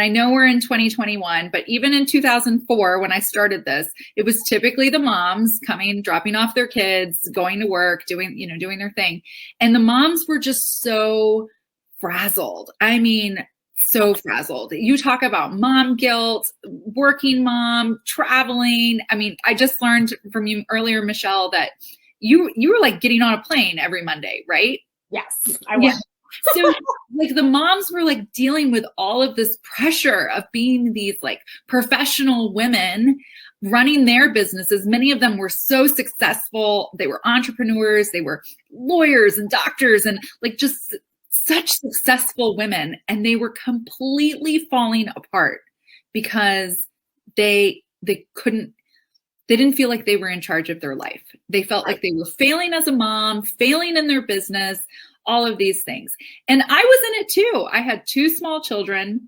I know we're in 2021, but even in 2004, when I started this, it was typically the moms coming, dropping off their kids, going to work, doing their thing. And the moms were just so frazzled. I mean, so frazzled. You talk about mom guilt, working mom, traveling. I mean, I just learned from you earlier, Michelle, that you were like getting on a plane every Monday, right? Yes, I was. So like the moms were like dealing with all of this pressure of being these like professional women running their businesses. Many of them were so successful. They were entrepreneurs, they were lawyers and doctors and like just such successful women. And they were completely falling apart because they didn't feel like they were in charge of their life. They felt like they were failing as a mom, failing in their business, all of these things. And I was in it too. I had two small children.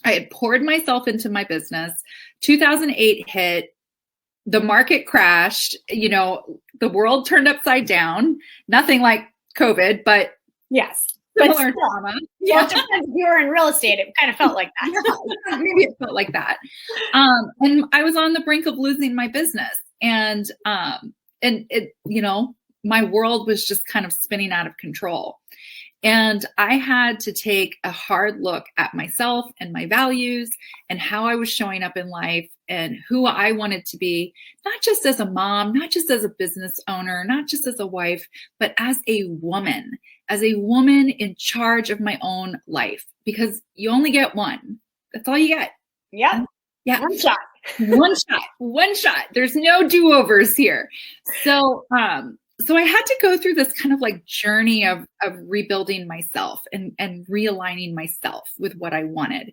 I had poured myself into my business. 2008 hit. The market crashed. The world turned upside down. Nothing like COVID, but yes. Similar trauma. Yeah, it depends if you were in real estate. It kind of felt like that. Maybe it felt like that. And I was on the brink of losing my business. And it, my world was just kind of spinning out of control. And I had to take a hard look at myself and my values and how I was showing up in life and who I wanted to be, not just as a mom, not just as a business owner, not just as a wife, but as a woman in charge of my own life, because you only get one. That's all you get. Yeah. Yeah. One shot. One shot. There's no do-overs here. So I had to go through this kind of like journey of rebuilding myself and realigning myself with what I wanted.